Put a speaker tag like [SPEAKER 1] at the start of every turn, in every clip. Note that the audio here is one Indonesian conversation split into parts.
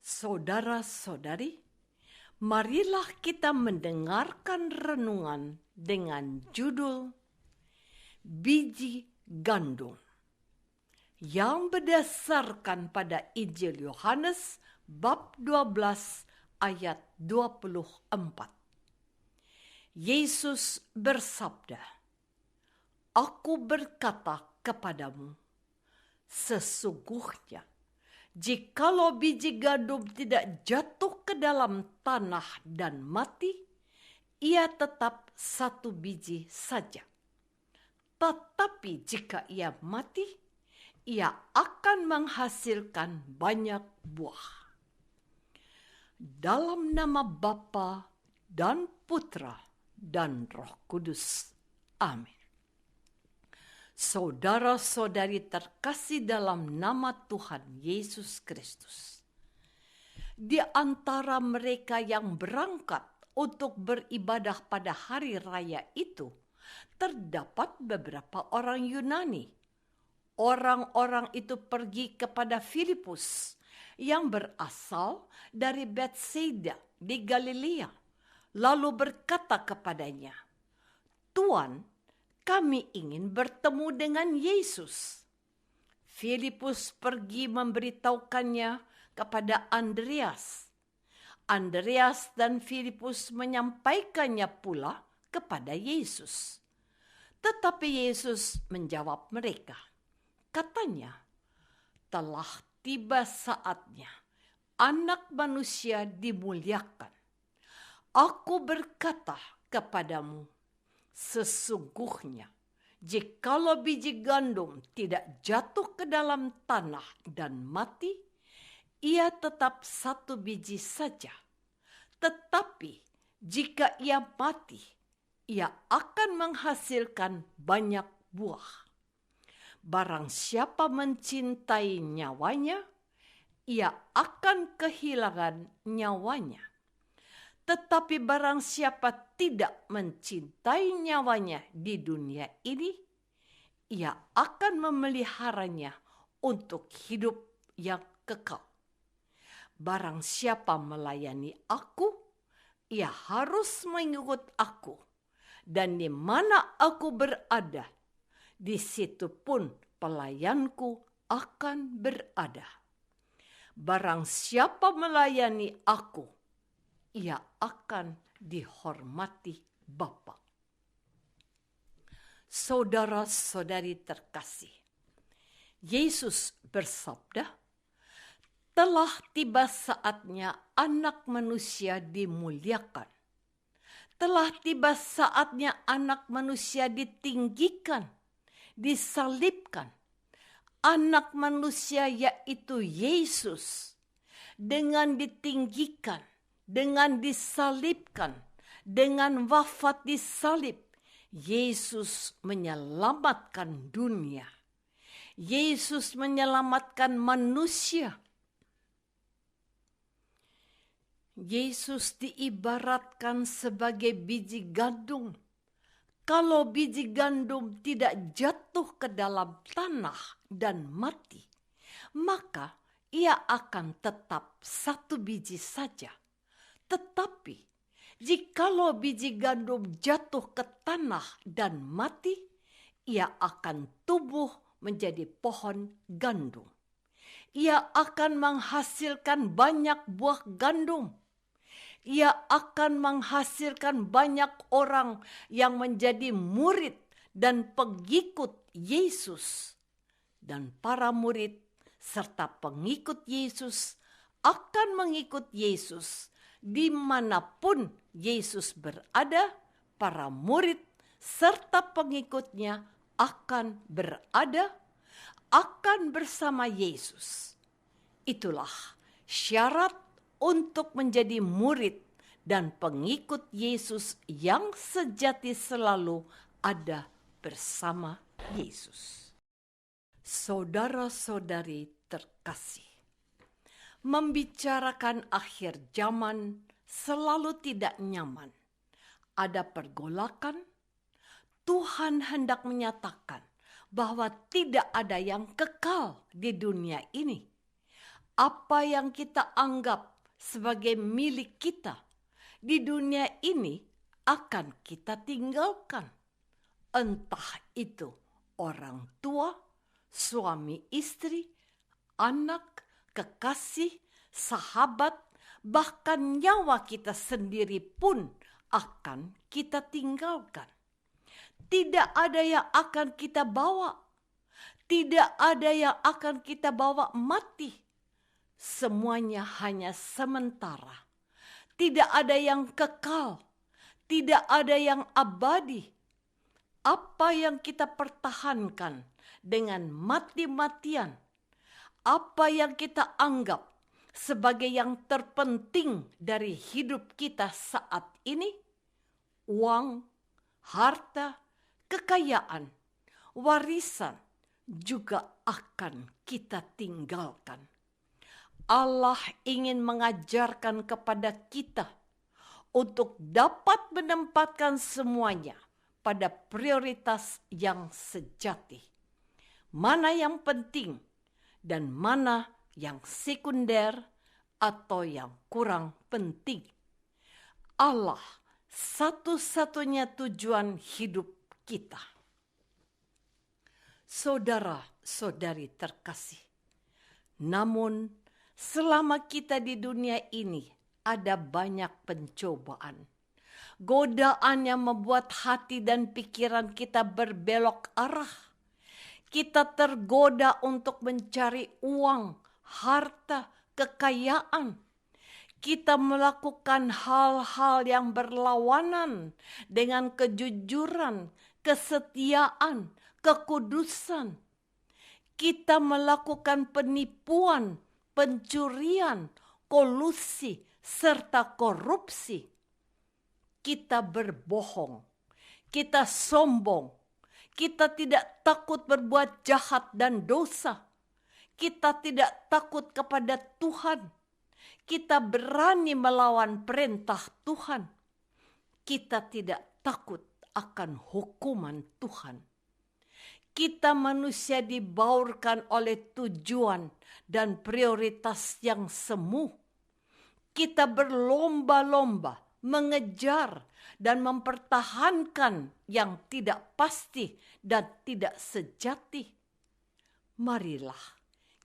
[SPEAKER 1] Saudara-saudari, marilah kita mendengarkan renungan dengan judul Biji Gandum yang berdasarkan pada Injil Yohanes bab 12 ayat 24. Yesus bersabda, "Aku berkata kepadamu, sesungguhnya jikalau biji gandum tidak jatuh ke dalam tanah dan mati, ia tetap satu biji saja. Tetapi jika ia mati, ia akan menghasilkan banyak buah." Dalam nama Bapa dan Putra dan Roh Kudus. Amin. Saudara-saudari terkasih dalam nama Tuhan Yesus Kristus. Di antara mereka yang berangkat untuk beribadah pada hari raya itu, terdapat beberapa orang Yunani. Orang-orang itu pergi kepada Filipus yang berasal dari Betsaida di Galilea, lalu berkata kepadanya, "Tuan, kami ingin bertemu dengan Yesus." Filipus pergi memberitahukannya kepada Andreas. Andreas dan Filipus menyampaikannya pula kepada Yesus. Tetapi Yesus menjawab mereka. Katanya, "Telah tiba saatnya Anak Manusia dimuliakan. Aku berkata kepadamu, sesungguhnya jikalau biji gandum tidak jatuh ke dalam tanah dan mati, ia tetap satu biji saja. Tetapi jika ia mati, ia akan menghasilkan banyak buah. Barang siapa mencintai nyawanya, ia akan kehilangan nyawanya. Tetapi barang siapa tidak mencintai nyawanya di dunia ini, ia akan memeliharanya untuk hidup yang kekal. Barang siapa melayani aku, ia harus mengikut aku. Dan di mana aku berada, di situ pun pelayanku akan berada. Barang siapa melayani aku, ia akan dihormati Bapa." Saudara-saudari terkasih, Yesus bersabda, "Telah tiba saatnya Anak Manusia dimuliakan. Telah tiba saatnya Anak Manusia ditinggikan, disalibkan. Anak Manusia yaitu Yesus dengan ditinggikan, dengan disalibkan, dengan wafat di salib, Yesus menyelamatkan dunia. Yesus menyelamatkan manusia. Yesus diibaratkan sebagai biji gandum. Kalau biji gandum tidak jatuh ke dalam tanah dan mati, maka ia akan tetap satu biji saja. Tetapi jikalau biji gandum jatuh ke tanah dan mati, ia akan tumbuh menjadi pohon gandum. Ia akan menghasilkan banyak buah gandum. Ia akan menghasilkan banyak orang yang menjadi murid dan pengikut Yesus. Dan para murid serta pengikut Yesus akan mengikut Yesus dimanapun Yesus berada. Para murid serta pengikutnya akan berada, akan bersama Yesus. Itulah syarat untuk menjadi murid dan pengikut Yesus yang sejati, selalu ada bersama Yesus. Saudara-saudari terkasih, membicarakan akhir zaman selalu tidak nyaman. Ada pergolakan. Tuhan hendak menyatakan bahwa tidak ada yang kekal di dunia ini. apa yang kita anggap sebagai milik kita di dunia ini akan kita tinggalkan. Entah itu orang tua, suami istri, anak, kekasih, sahabat, bahkan nyawa kita sendiri pun akan kita tinggalkan. Tidak ada yang akan kita bawa. Tidak ada yang akan kita bawa mati. Semuanya hanya sementara. Tidak ada yang kekal. Tidak ada yang abadi. Apa yang kita pertahankan dengan mati-matian, apa yang kita anggap sebagai yang terpenting dari hidup kita saat ini, uang, harta, kekayaan, warisan juga akan kita tinggalkan. Allah ingin mengajarkan kepada kita untuk dapat menempatkan semuanya pada prioritas yang sejati. Mana yang penting dan mana yang sekunder atau yang kurang penting. Allah satu-satunya tujuan hidup kita. Saudara-saudari terkasih, namun selama kita di dunia ini ada banyak pencobaan. Godaan yang membuat hati dan pikiran kita berbelok arah. Kita tergoda untuk mencari uang, harta, kekayaan. Kita melakukan hal-hal yang berlawanan dengan kejujuran, kesetiaan, kekudusan. Kita melakukan penipuan, pencurian, kolusi, serta korupsi. Kita berbohong, kita sombong, kita tidak takut berbuat jahat dan dosa. Kita tidak takut kepada Tuhan. Kita berani melawan perintah Tuhan. Kita tidak takut akan hukuman Tuhan. Kita manusia dibaurkan oleh tujuan dan prioritas yang semu. Kita berlomba-lomba mengejar dan mempertahankan yang tidak pasti dan tidak sejati. Marilah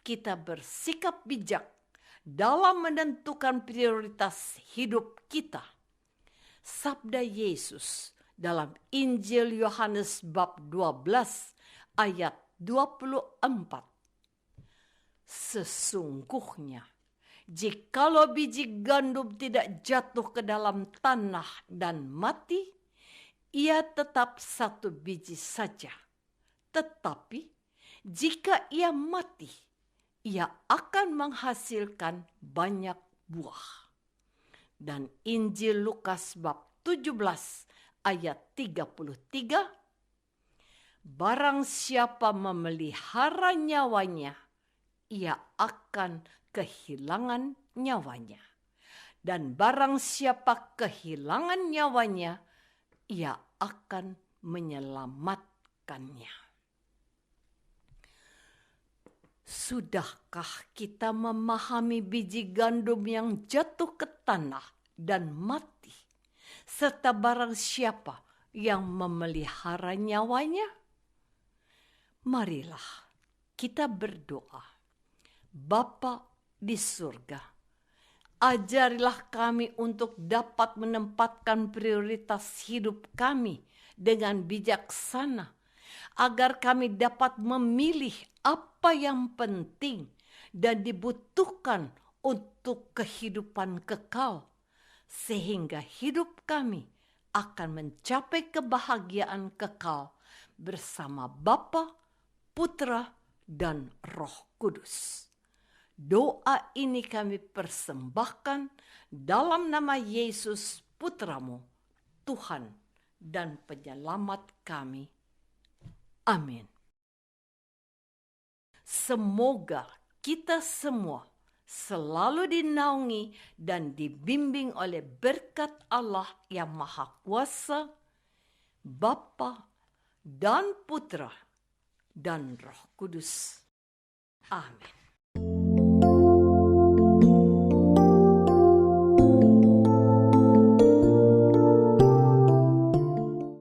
[SPEAKER 1] kita bersikap bijak dalam menentukan prioritas hidup kita. Sabda Yesus dalam Injil Yohanes bab 12 ayat 24. Sesungguhnya, jikalau biji gandum tidak jatuh ke dalam tanah dan mati, ia tetap satu biji saja. Tetapi jika ia mati, ia akan menghasilkan banyak buah. Dan Injil Lukas bab 17 ayat 33, barang siapa memelihara nyawanya, ia akan kehilangan nyawanya. Dan barang siapa kehilangan nyawanya, ia akan menyelamatkannya. Sudahkah kita memahami biji gandum yang jatuh ke tanah dan mati, serta barang siapa yang memelihara nyawanya? Marilah kita berdoa. Bapa di surga, ajarilah kami untuk dapat menempatkan prioritas hidup kami dengan bijaksana, agar kami dapat memilih apa yang penting dan dibutuhkan untuk kehidupan kekal, sehingga hidup kami akan mencapai kebahagiaan kekal bersama Bapa, Putra, dan Roh Kudus. Doa ini kami persembahkan dalam nama Yesus Putramu, Tuhan dan Penyelamat kami. Amin. Semoga kita semua selalu dinaungi dan dibimbing oleh berkat Allah yang Maha Kuasa, Bapa dan Putra dan Roh Kudus. Amin.